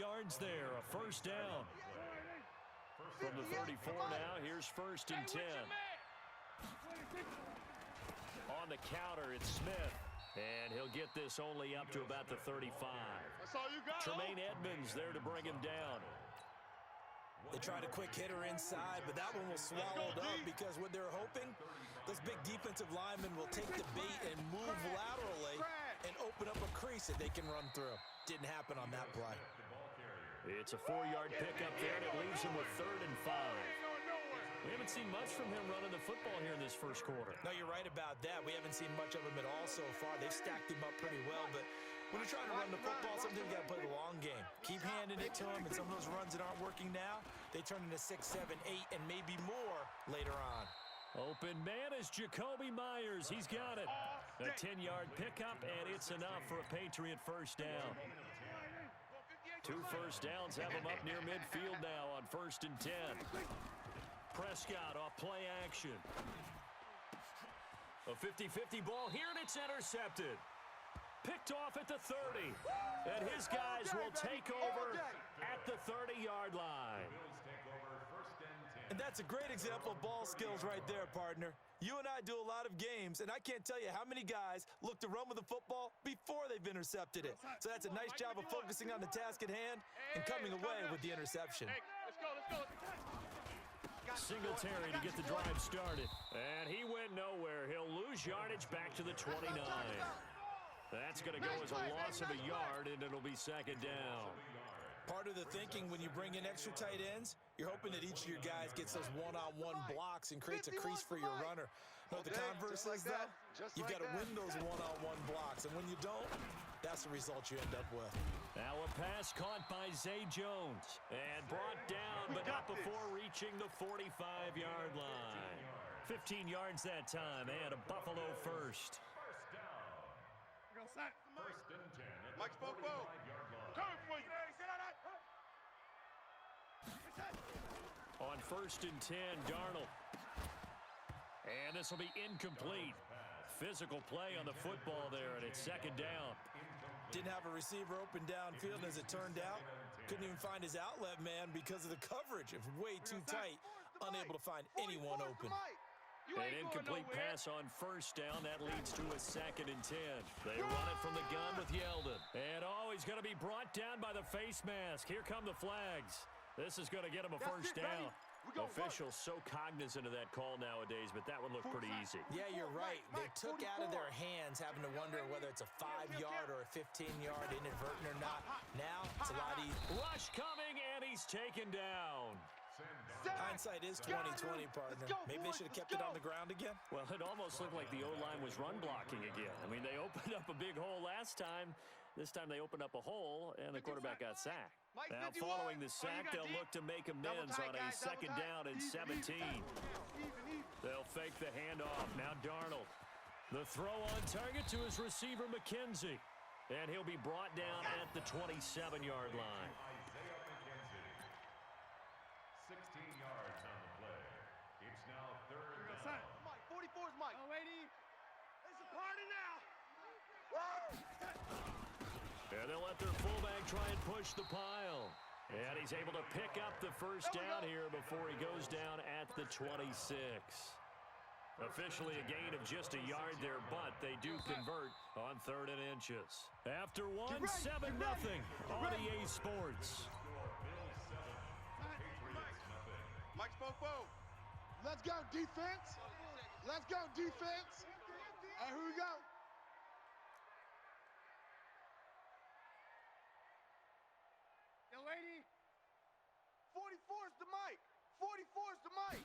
yards there, a first down. From the 34 now, here's 1st and 10. On the counter, it's Smith. And he'll get this only up to about the 35. That's all you got. Tremaine Edmonds there to bring him down. They tried a quick hitter inside, but that one was swallowed up because what they're hoping, those big defensive linemen will take the bait and move laterally and open up a crease that they can run through. Didn't happen on that play. It's a 4-yard pickup there, and it leaves him with 3rd and 5. We haven't seen much from him running the football here in this first quarter. No, you're right about that. We haven't seen much of him at all so far. They've stacked him up pretty well, but when you're trying to run the football, sometimes you got to play the long game. Keep handing it to him, and some of those runs that aren't working now, they turn into 6, 7, 8, and maybe more later on. Open man is Jacoby Myers. He's got it. A 10-yard pickup, and it's enough for a Patriot first down. 2 first downs have him up near midfield now on 1st and 10. Prescott off play action. A 50-50 ball here, and it's intercepted. Picked off at the 30. And his guys will take over at the 30-yard line. And that's a great example of ball skills right there, partner. You and I do a lot of games, and I can't tell you how many guys look to run with the football before they've intercepted it. So that's a nice job of focusing on the task at hand and coming away with the interception. Hey, let's go. Singletary to get the drive started. And he went nowhere. He'll lose yardage back to the 29. That's going to go as a loss of a yard, and it'll be 2nd down. Part of the thinking when you bring in extra tight ends, you're hoping that each of your guys gets those one-on-one blocks and creates a crease for your runner. But the converse is, though, you've got to win those one-on-one blocks, and when you don't, that's the result you end up with. Now a pass caught by Zay Jones and brought down, but not before reaching the 45-yard line. 15 yards that time, and a Buffalo first. First and 10. Mike Spoke-Bo. Come for you. On 1st and 10, Darnold. And this will be incomplete. Physical play on the football there, and it's 2nd down. Didn't have a receiver open downfield, and as it turned out, couldn't even find his outlet man because of the coverage. It was way too tight, unable to find anyone open. An incomplete pass on 1st down. That leads to a 2nd and 10. They run it from the gun with Yeldon. And he's going to be brought down by the face mask. Here come the flags. This is going to get him a first down. Officials so cognizant of that call nowadays, but that one looked pretty easy. Yeah, you're right. They took out of their hands having to wonder whether it's a 5-yard or a 15-yard inadvertent or not. Now it's a lot easier. Rush coming, and he's taken down. Hindsight is 20/20, partner. Maybe they should have kept it on the ground again. Well, it almost looked like the O-line was run blocking again. I mean, they opened up a big hole last time. This time they opened up a hole, and the quarterback got sacked. Now, following the sack, they'll look to make amends on a 2nd down and 17. They'll fake the handoff. Now Darnold. The throw on target to his receiver, McKenzie. And he'll be brought down at the 27-yard line. 16 yards on the play. It's now 3rd down. Mike, 44's Mike. Oh, lady. It's a party now. And they'll let their fullback try and push the pile. And he's able to pick up the first down here before he goes down at the 26. Officially a gain of just a yard there, but they do convert on 3rd and inches. After one, 7-0 on EA Sports. Mike Spoke-Bo. Let's go, defense. Let's go, defense. All right, here we go. Yo, lady. 44's the Mike. 44's the Mike.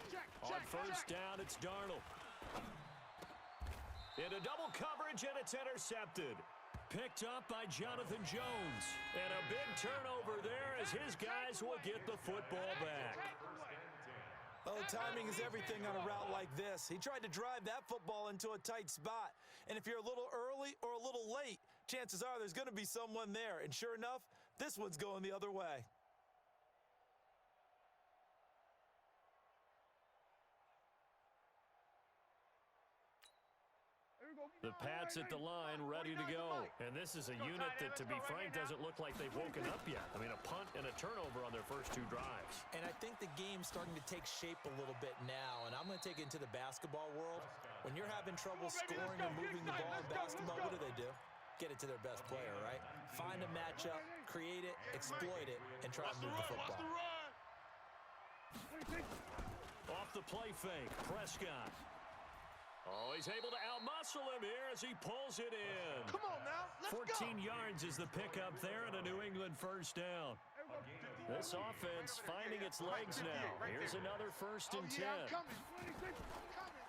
Check. On 1st down, it's Darnold. Into double coverage, and it's intercepted. Picked up by Jonathan Jones. And a big turnover there as his guys will get the football back. Oh, timing is everything on a route like this. He tried to drive that football into a tight spot. And if you're a little early or a little late, chances are there's going to be someone there. And sure enough, this one's going the other way. The Pats at the line, ready to go. And this is a unit that, to be frank, doesn't look like they've woken up yet. I mean, a punt and a turnover on their first 2 drives. And I think the game's starting to take shape a little bit now. And I'm going to take it into the basketball world. When you're having trouble scoring or moving the ball in basketball, what do? Get it to their best player, right? Find a matchup, create it, exploit it, and try to move the football. Off the play fake, Prescott. Oh, he's able to outmuscle him here as he pulls it in. Come on now, let's 14 yards is the pickup there and a New England first down. This offense finding its legs now. Here's another 1st and 10.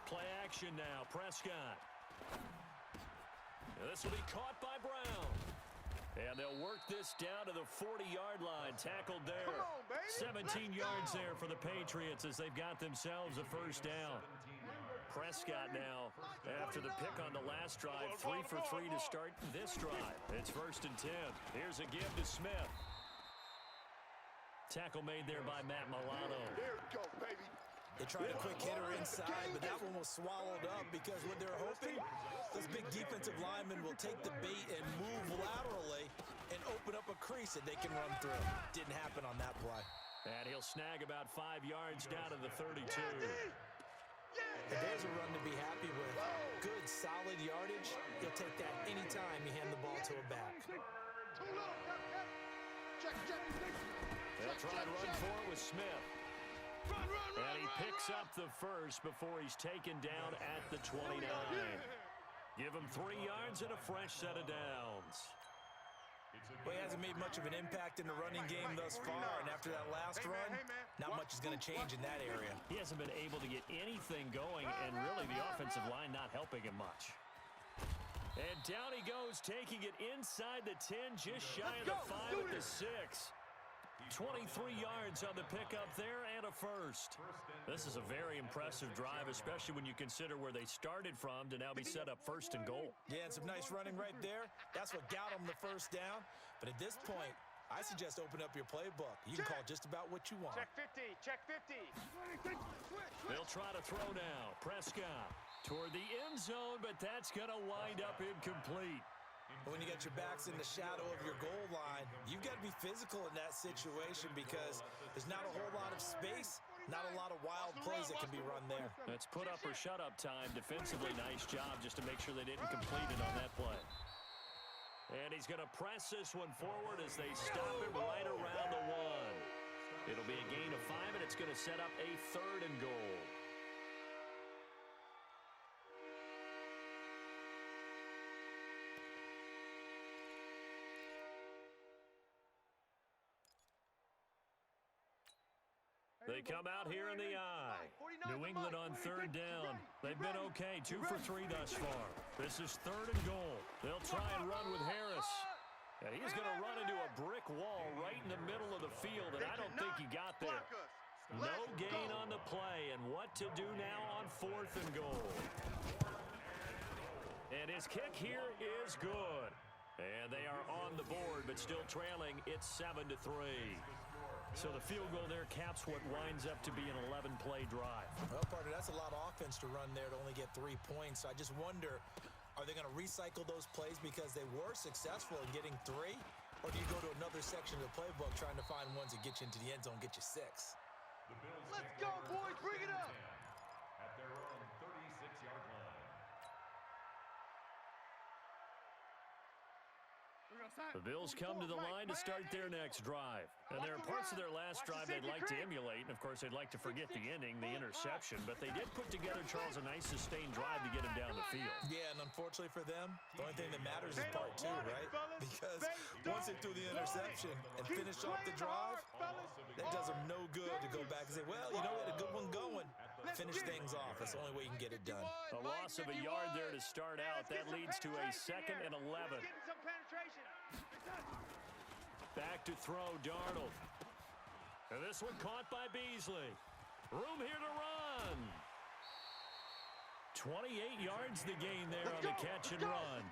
Play action now, Prescott. This will be caught by Brown. And they'll work this down to the 40-yard line. Tackled there. 17 yards there for the Patriots as they've got themselves a first down. Prescott now, after the pick on the last drive, 3 for 3 to start this drive. It's 1st and 10. Here's a give to Smith. Tackle made there by Matt Milano. There we go, baby. They tried a quick hitter inside, but that one was swallowed up because what they're hoping, those big defensive linemen will take the bait and move laterally and open up a crease that they can run through. Didn't happen on that play. And he'll snag about 5 yards down to the 32. And there's a run to be happy with. Good, solid yardage. You'll take that anytime you hand the ball to a back. They'll try and run for it with Smith. And he picks up the first before he's taken down at the 29. Give him 3 yards and a fresh set of downs. Well, he hasn't made much of an impact in the running game thus far, and after that last run, not much is going to change in that area. He hasn't been able to get anything going, and really the offensive line not helping him much. And down he goes, taking it inside the 10, just shy of the 5 at the 6. 23 yards on the pickup there and a first. This is a very impressive drive, especially when you consider where they started from to now be set up 1st and goal. Yeah, and some nice running right there. That's what got them the first down. But at this point, I suggest open up your playbook. You can call just about what you want. Check 50, check 50. They'll try to throw now. Prescott toward the end zone, but that's going to wind up incomplete. When you got your backs in the shadow of your goal line, you've got to be physical in that situation because there's not a whole lot of space, not a lot of wild plays that can be run there. That's put up or shut up time. Defensively, nice job just to make sure they didn't complete it on that play. And he's going to press this one forward as they stop him right around the 1. It'll be a gain of 5, and it's going to set up a 3rd and goal. They come out here in the eye. New England on 3rd down. They've been okay, 2 for 3 thus far. This is 3rd and goal. They'll try and run with Harris. And he's going to run into a brick wall right in the middle of the field, and I don't think he got there. No gain on the play, and what to do now on 4th and goal. And his kick here is good. And they are on the board, but still trailing. It's 7-3. So the field goal there caps what winds up to be an 11-play drive. Well, partner, that's a lot of offense to run there to only get 3 points. So I just wonder, are they going to recycle those plays because they were successful in getting 3? Or do you go to another section of the playbook trying to find ones that get you into the end zone, get you 6? Let's go, boys. Bring it up. At their own 36-yard line. The Bills come to the line to start their next drive. And there are parts of their last drive they'd like to emulate. And, of course, they'd like to forget the ending, the interception. But they did put together, Charles, a nice sustained drive to get him down the field. Yeah, and unfortunately for them, the only thing that matters is part 2, right? Because once they threw the interception and finished off the drive, that does them no good to go back and say, well, you know, we had a good one going. Finish things off. That's the only way you can get it done. A loss of a yard there to start out. That leads to a 2nd and 11. Back to throw, Darnold. And this one caught by Beasley. Room here to run. 28 yards the gain there on the catch and run.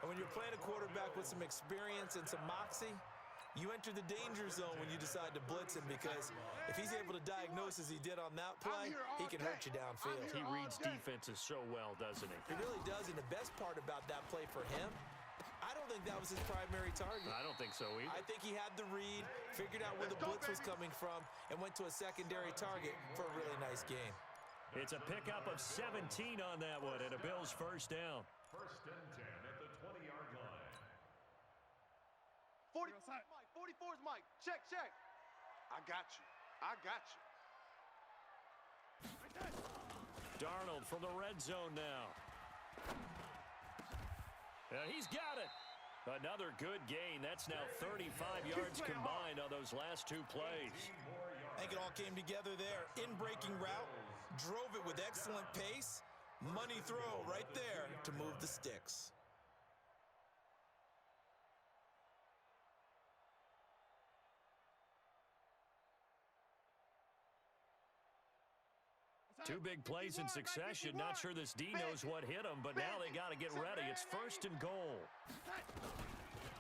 And when you're playing a quarterback with some experience and some moxie, You enter the danger zone when you decide to blitz him, because if he's able to diagnose as he did on that play, he can hurt you downfield. He reads defenses so well, doesn't he? He really does, and the best part about that play for him, I don't think that was his primary target. I don't think so either. I think he had the read, figured out where the blitz was coming from, and went to a secondary target for a really nice game. It's a pickup of 17 on that one, and a Bills first down. First and 10 at the 20-yard line. 44 is Mike. Check. I got you. Darnold from the red zone now. And he's got it. Another good gain. That's now 35 yards combined on those last two plays. I think it all came together there. In-breaking route, drove it with excellent pace. Money throw right there to move the sticks. Two big plays in succession. Not sure this D knows what hit him, but now they got to get ready. It's first and goal.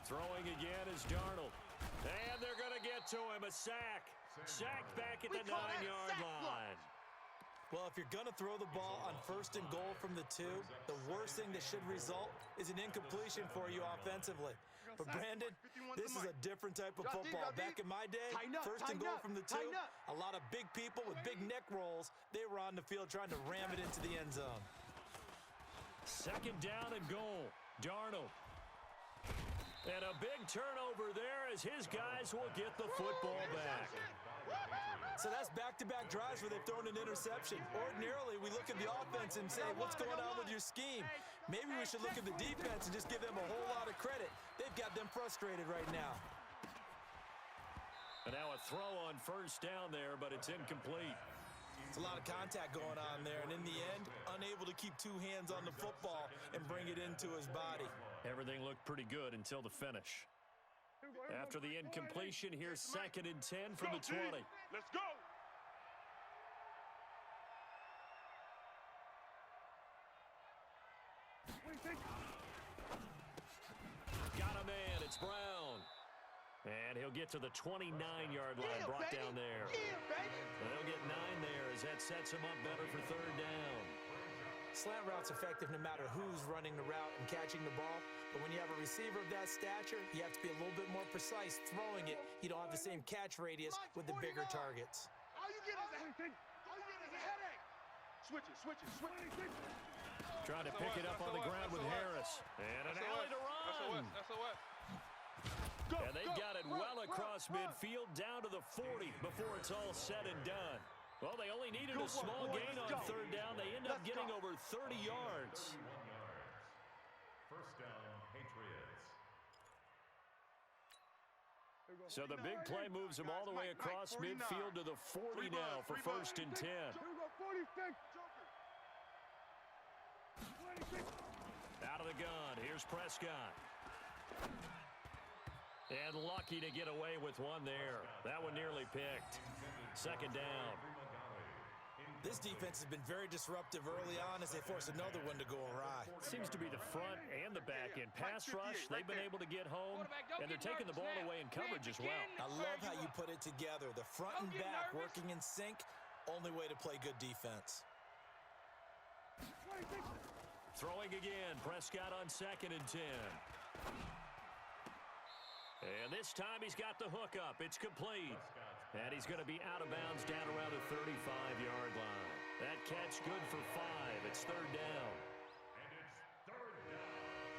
Throwing again is Darnold. And they're going to get to him. A sack. Sacked back at the 9-yard line. Well, if you're going to throw the ball on first and goal from the 2, the worst thing that should result is an incompletion for you offensively. But, Brandon, this is a different type of football. Back in my day, first and goal from the 2, a lot of big people with big neck rolls, they were on the field trying to ram it into the end zone. Second down and goal. Darnold. And a big turnover there as his guys will get the football back. So that's back-to-back drives where they've thrown an interception. Ordinarily, we look at the offense and say, what's going on with your scheme? Maybe we should look at the defense and just give them a whole lot of credit. They've got them frustrated right now. And now a throw on first down there, but it's incomplete. It's a lot of contact going on there, and in the end, unable to keep two hands on the football and bring it into his body. Everything looked pretty good until the finish. After the incompletion, here's second and 10 from the 20. Let's go. Got a man. It's Brown. And he'll get to the 29-yard line, brought down there. And they'll get 9 there as that sets him up better for third down. Slant route's effective no matter who's running the route and catching the ball. But when you have a receiver of that stature, you have to be a little bit more precise throwing it. You don't have the same catch radius with the bigger targets. All you get is a headache. Switch it. Trying to pick it up on the ground with Harris. And an alley to run. And they got it well across midfield down to the 40 before it's all said and done. Well, they only needed a small gain on third down. They end up getting over 30 yards. First down, Patriots. So the big play moves him all the way across midfield to the 40 now for first and 10. Out of the gun, here's Prescott. And lucky to get away with one there. That one nearly picked. Second down. This defense has been very disruptive early on as they force another one to go awry. Seems to be the front and the back end. Pass rush, they've been able to get home, and they're taking the ball away in coverage as well. I love how you put it together. The front and back working in sync, only way to play good defense. Throwing again, Prescott on second and 10. And this time he's got the hook up. It's complete. And he's going to be out of bounds down around the 35-yard line. That catch good for 5. It's third down. And it's third down.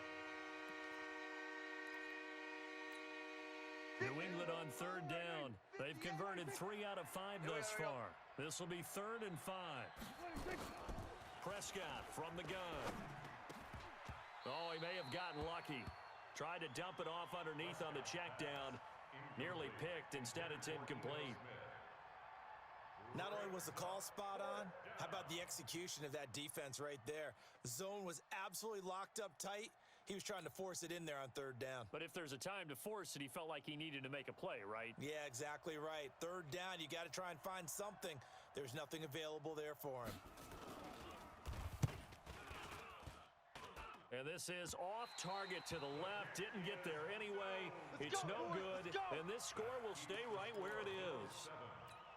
New England on third down. They've converted 3 out of 5 thus far. This will be third and 5. Prescott from the gun. Oh, he may have gotten lucky. Tried to dump it off underneath on the check down. Nearly picked. Instead, it's incomplete. Not only was the call spot on, how about the execution of that defense right there? The zone was absolutely locked up tight. He was trying to force it in there on third down. But if there's a time to force it, he felt like he needed to make a play, right? Yeah, exactly right. Third down, you got to try and find something. There's nothing available there for him. And this is off target to the left. Didn't get there anyway. It's no good. And this score will stay right where it is.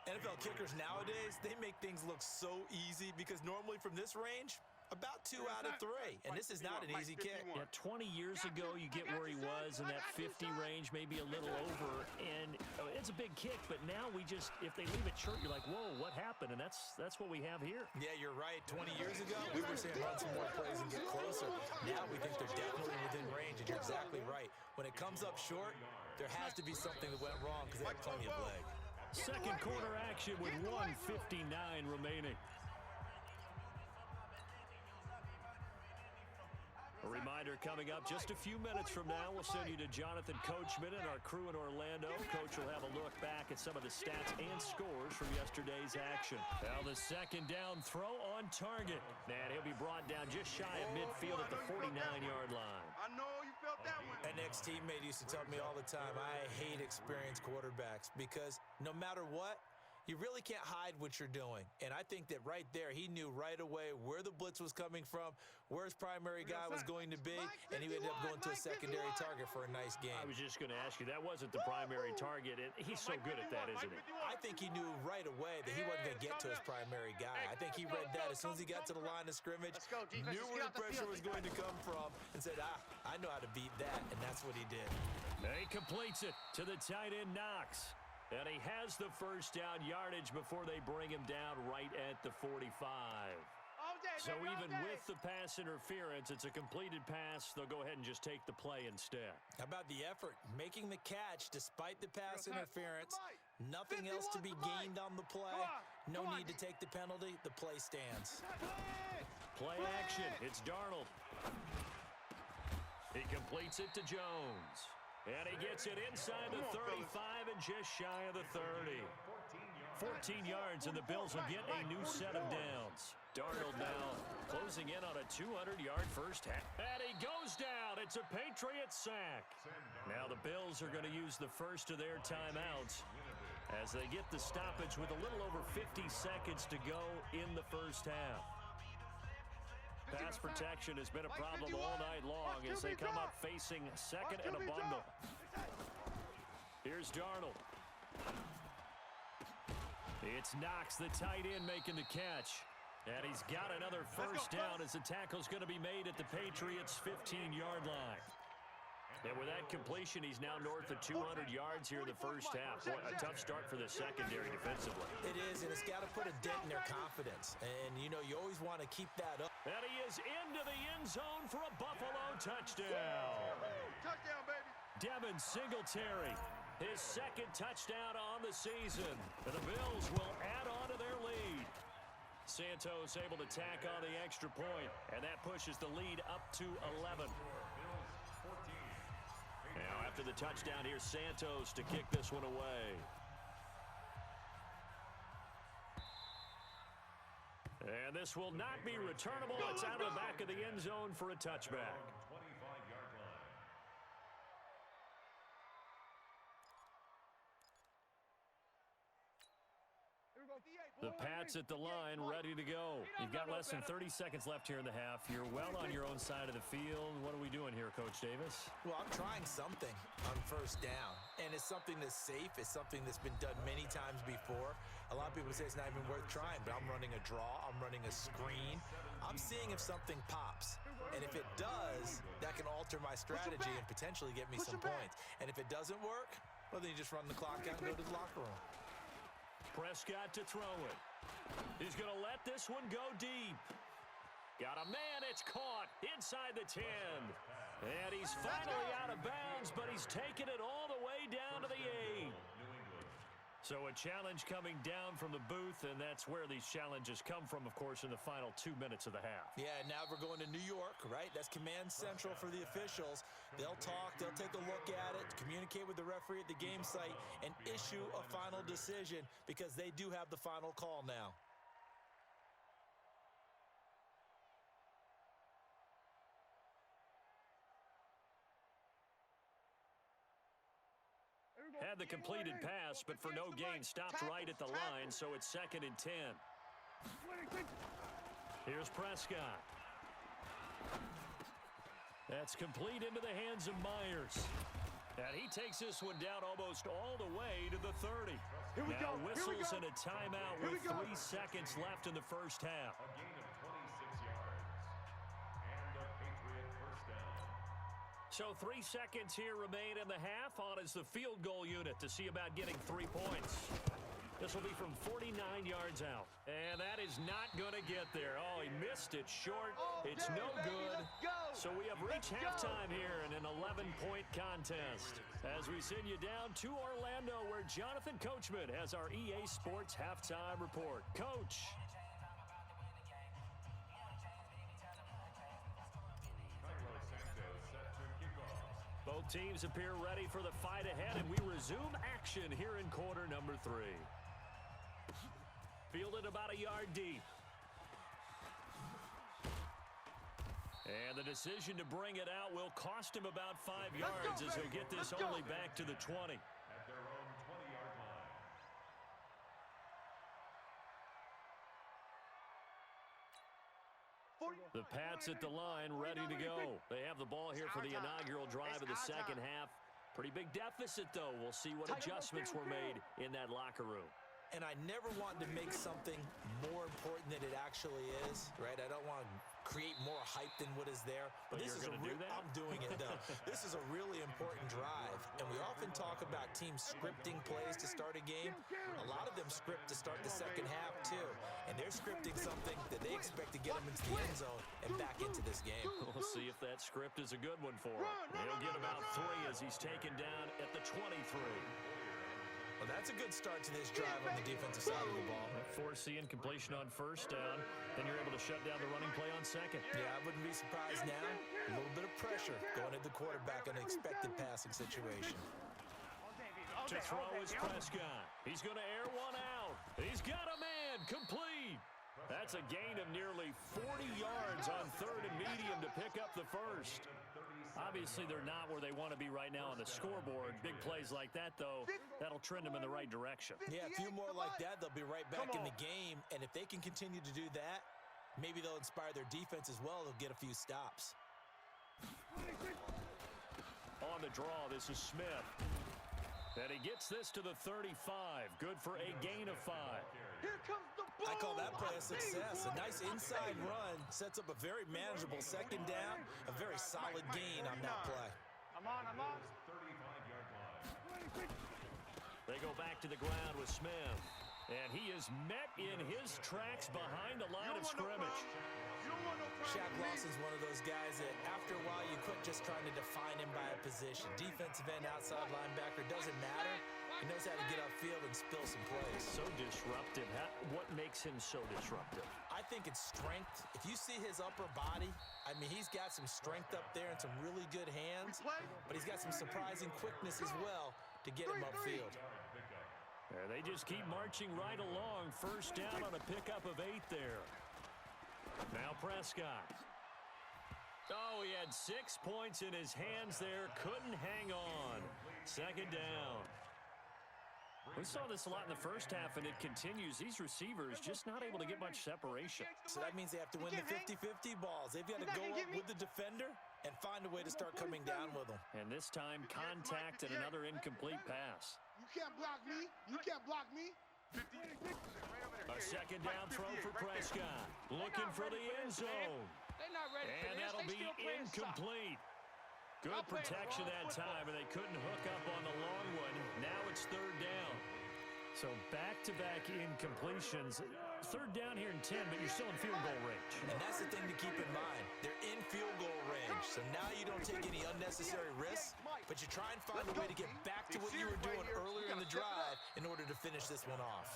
NFL kickers nowadays, they make things look so easy because normally from this range, about 2 out of 3. And this is not an easy kick. Yeah, 20 years ago, you get where he was in that 50 range, maybe a little over. And it's a big kick, but now we just, if they leave it short, you're like, whoa, what happened? And that's what we have here. Yeah, you're right. 20 years ago, we were saying run some more plays and get closer. Now we think they're definitely within range, and you're exactly right. When it comes up short, there has to be something that went wrong because they have plenty of leg. Second quarter action with 1:59 remaining. A reminder coming up just a few minutes from now. We'll send you to Jonathan Coachman and our crew in Orlando. Coach will have a look back at some of the stats and scores from yesterday's action. Now the second down throw on target. And he'll be brought down just shy of midfield at the 49-yard line. I know you felt that one. An ex-teammate used to tell me all the time, I hate experienced quarterbacks because no matter what, you really can't hide what you're doing. And I think that right there, he knew right away where the blitz was coming from, where his primary guy was going to be, and he ended up going to a secondary target for a nice game. I was just going to ask you, that wasn't the primary target. And he's so good at that, isn't he? I think he knew right away that he wasn't going to get to his primary guy. I think he read that as soon as he got to the line of scrimmage, knew where the pressure was going to come from, and said, I know how to beat that, and that's what he did. And he completes it to the tight end, Knox. And he has the first down yardage before they bring him down right at the 45. So even with the pass interference, it's a completed pass. They'll go ahead and just take the play instead. How about the effort? Making the catch despite the pass interference. Nothing else to be gained on the play. No need to take the penalty. The play stands. Play action. It's Darnold. He completes it to Jones. And he gets it inside the 35 and just shy of the 30. 14 yards, and the Bills will get a new set of downs. Darnold now closing in on a 200-yard first half. And he goes down. It's a Patriots sack. Now the Bills are going to use the first of their timeouts as they get the stoppage with a little over 50 seconds to go in the first half. Pass protection has been a problem all night long as they come up facing second and a bundle. Here's Darnold. It's Knox, the tight end, making the catch. And he's got another first down as the tackle's going to be made at the Patriots' 15-yard line. And with that completion, he's now north of 200 yards here in the first half. What a tough start for the secondary defensively. It is, and it's got to put a dent in their confidence. And, you know, you always want to keep that up. And he is into the end zone for a Buffalo touchdown. Touchdown, baby. Devin Singletary, his second touchdown on the season. And the Bills will add on to their lead. Santos able to tack on the extra point, and that pushes the lead up to 11. Now, after the touchdown, here's Santos to kick this one away. And this will not be returnable. It's out of the back of the end zone for a touchback. The Pats at the line, ready to go. You've got less than 30 seconds left here in the half. You're well on your own side of the field. What are we doing here, Coach Davis? Well, I'm trying something on first down, and it's something that's safe. It's something that's been done many times before. A lot of people say it's not even worth trying, but I'm running a draw. I'm running a screen. I'm seeing if something pops, and if it does, that can alter my strategy and potentially get me some points. And if it doesn't work, well, then you just run the clock out and go to the locker room. Prescott to throw it. He's going to let this one go deep. Got a man, it's caught inside the 10. And he's finally out of bounds, but he's taken it all the way down to the 8. So a challenge coming down from the booth, and that's where these challenges come from, of course, in the final 2 minutes of the half. Yeah, now we're going to New York, right? That's command central for the officials. They'll talk, they'll take a look at it, communicate with the referee at the game site, and issue a final decision because they do have the final call now. Had the completed pass, but for no gain, stopped right at the line, so it's 2nd and 10. Here's Prescott. That's complete into the hands of Myers. And he takes this one down almost all the way to the 30. Now whistles and a timeout with 3 seconds left in the first half. A gain of 26 yards. And a Patriot first down. So 3 seconds here remain in the half. On is the field goal unit to see about getting 3 points. This will be from 49 yards out. And that is not going to get there. Oh, he missed it short. It's no good. So we have reached halftime here in an 11-point contest. As we send you down to Orlando, where Jonathan Coachman has our EA Sports halftime report. Coach. Both teams appear ready for the fight ahead, and we resume action here in quarter number 3. Fielded about a yard deep. And the decision to bring it out will cost him about 5 yards as he'll get this only back to the 20. At their own 20-yard line. The Pats at the line, ready to go. They have the ball here for the inaugural drive of the second half. Pretty big deficit, though. We'll see what adjustments were made in that locker room. And I never want to make something more important than it actually is, right? I don't want to create more hype than what is there. But this you're is going to do that? I'm doing it, though. This is a really important drive, and we often talk about teams scripting plays to start a game. A lot of them script to start the second half, too, and they're scripting something that they expect to get them into the end zone and back into this game. We'll see if that script is a good one for him. He'll get about 3 as he's taken down at the 23. Well, that's a good start to this drive on the defensive side of the ball. Force the incompletion on first down. Then you're able to shut down the running play on second. Yeah, I wouldn't be surprised now. A little bit of pressure going at the quarterback in an expected passing situation. To throw is Prescott. He's going to air one out. He's got a man. Complete. That's a gain of nearly 40 yards on third and medium to pick up the first. Obviously, they're not where they want to be right now on the scoreboard. Big plays like that, though, that'll trend them in the right direction. Yeah, a few more like that, they'll be right back in the game. And if they can continue to do that, maybe they'll inspire their defense as well. They'll get a few stops. On the draw, this is Smith. And he gets this to the 35. Good for a gain of 5. Here comes the ball. I call that play a success. A nice inside run sets up a very manageable second down. A very solid gain on that play. I'm on. 35-yard line. They go back to the ground with Smith. And he is met in his tracks behind the line of scrimmage. Shaq Lawson's one of those guys that after a while you quit just trying to define him by a position. Defensive end, outside linebacker, doesn't matter. He knows how to get upfield and spill some plays. So disruptive. What makes him so disruptive? I think it's strength. If you see his upper body, I mean, he's got some strength up there and some really good hands, but he's got some surprising quickness as well to get him upfield. They just keep marching right along. First down on a pickup of 8 there. Now Prescott. Oh, he had 6 points in his hands there. Couldn't hang on. Second down. We saw this a lot in the first half, and it continues. These receivers just not able to get much separation. So that means they have to win the 50-50 balls. They've got to go up with the defender and find a way to start coming down with them. And this time, contact and another incomplete pass. You can't block me. You can't block me. A second down throw for Prescott. Looking for the end zone. And that'll be incomplete. Good protection that time, and they couldn't hook up on the long one. Now it's third down. So back-to-back incompletions. Third down here in 10, but you're still in field goal range. And that's the thing to keep in mind. They're in field goal range. So now you don't take any unnecessary risks, but you try and find a way to get back to what you were doing earlier in the drive in order to finish this one off.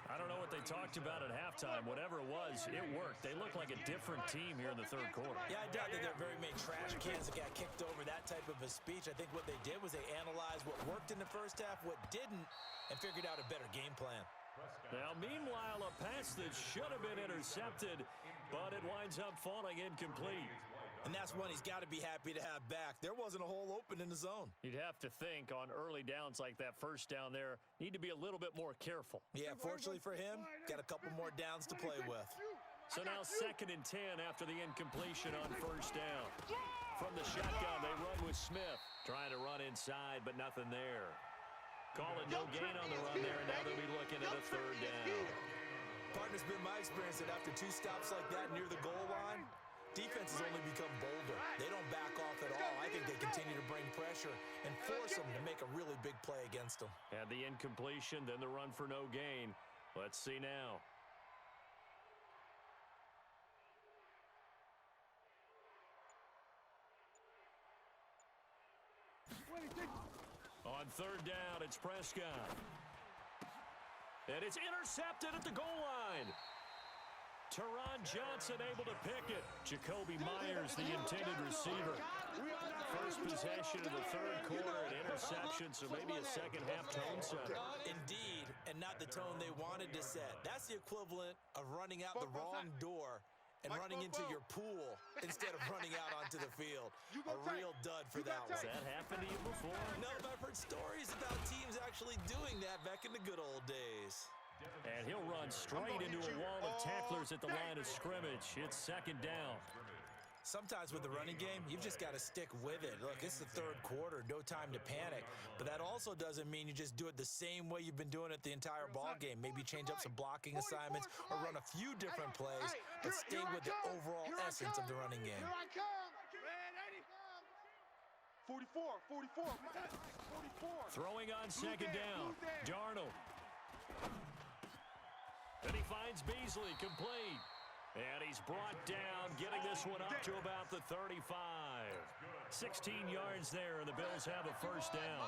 I don't know what they talked about at halftime. Whatever it was, it worked. They look like a different team here in the third quarter. Yeah, I doubt that there are very many trash cans that got kicked over, that type of a speech. I think what they did was they analyzed what worked in the first half, what didn't, and figured out a better game plan. Now, meanwhile, a pass that should have been intercepted, but it winds up falling incomplete. And that's one he's got to be happy to have back. There wasn't a hole open in the zone. You'd have to think on early downs like that first down there, need to be a little bit more careful. Yeah, fortunately for him, got a couple more downs to play with. So now 2nd and 10 after the incompletion on first down. From the shotgun, they run with Smith. Trying to run inside, but nothing there. Call it no gain on the run there, and now they'll be looking at a 3rd down. Partner, it's been my experience that after 2 stops like that near the goal line, defenses only become bolder. They don't back off at all. I think they continue to bring pressure and force them to make a really big play against them. And the incompletion, then the run for no gain. Let's see now. On 3rd down, it's Prescott. And it's intercepted at the goal line. Teron Johnson able to pick it. Jacoby Myers, the intended receiver. First possession of the 3rd quarter, an interception, so maybe a second-half tone setter. Indeed, and not the tone they wanted to set. That's the equivalent of running out the wrong door and running into your pool instead of running out onto the field. A real dud for that one. Has that happened to you before? No, but I've heard stories about teams actually doing that back in the good old days. And he'll run straight into a wall of tacklers at the line of scrimmage. It's 2nd down. Sometimes with the running game, you've just got to stick with it. Look, it's the 3rd quarter, no time to panic. But that also doesn't mean you just do it the same way you've been doing it the entire ball game. Maybe change up some blocking assignments or run a few different plays, but stay with the overall essence of the running game. Here I come. 44. Throwing on 2nd down. Darnold. And he finds Beasley, complete. And he's brought down, getting this one up to about the 35. 16 yards there, and the Bills have a 1st down.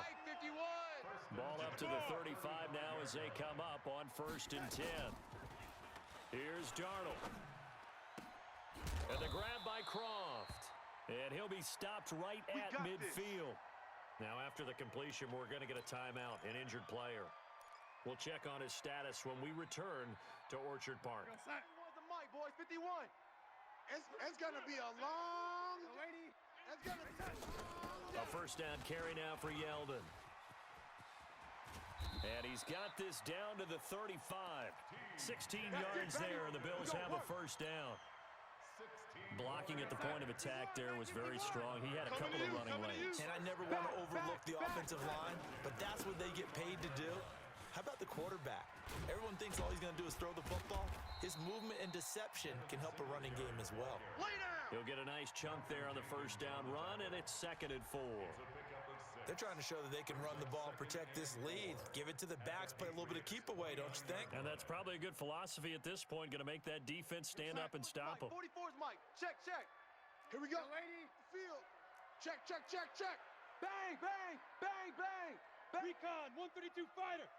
Ball up to the 35 now as they come up on 1st and 10. Here's Darnold. And the grab by Croft. And he'll be stopped right at midfield. Now, after the completion, we're going to get a timeout, an injured player. We'll check on his status when we return to Orchard Park. Boys, 51. It's going to be a long... It's going to be a long... A 1st down carry now for Yeldon. And he's got this down to the 35. 16 yards there, and the Bills have a 1st down. Blocking at the point of attack there was very strong. He had a couple of running lanes. And I never want to overlook the offensive line, but that's what they get paid to do. How about the quarterback? Everyone thinks all he's going to do is throw the football. His movement and deception can help a running game as well. He'll get a nice chunk there on the 1st down run, and it's 2nd and 4. They're trying to show that they can run the ball and protect this lead. Give it to the backs, play a little bit of keep away, don't you think? And that's probably a good philosophy at this point, going to make that defense stand up and stop him. 44's Mike. Check. Here we go. Field. Check. Bang. Recon, 132 fighter.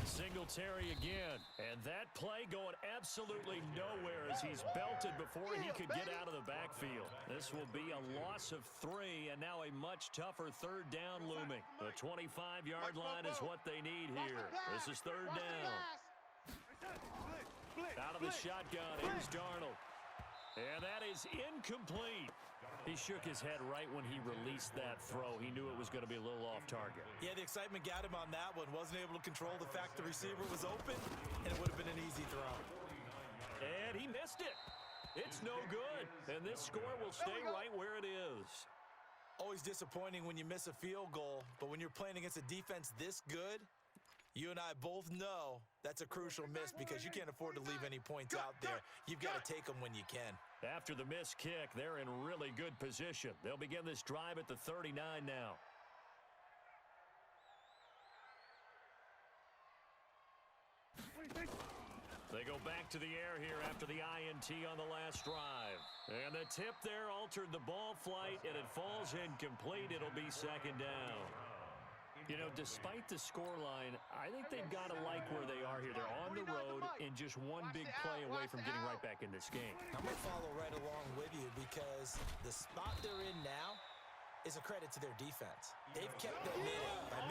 Singletary again, and that play going absolutely nowhere as he's belted before he could get out of the backfield. This will be a loss of 3, and now a much tougher 3rd down looming. The 25-yard line is what they need here. This is 3rd down. Out of the shotgun, here's Darnold. And that is incomplete. He shook his head right when he released that throw. He knew it was going to be a little off target. Yeah, the excitement got him on that one. Wasn't able to control the fact the receiver was open, and it would have been an easy throw. And he missed it. It's no good. And this score will stay right where it is. Always disappointing when you miss a field goal, but when you're playing against a defense this good, you and I both know that's a crucial miss because you can't afford to leave any points out there. You've got to take them when you can. After the missed kick, they're in really good position. They'll begin this drive at the 39 now. They go back to the air here after the INT on the last drive. And the tip there altered the ball flight, and it falls incomplete. It'll be 2nd down. You know, despite the scoreline, I think they've got to like where they are here. They're on the road and just one big play away from getting right back in this game. I'm going to follow right along with you because the spot they're in now is a credit to their defense. They've kept them in by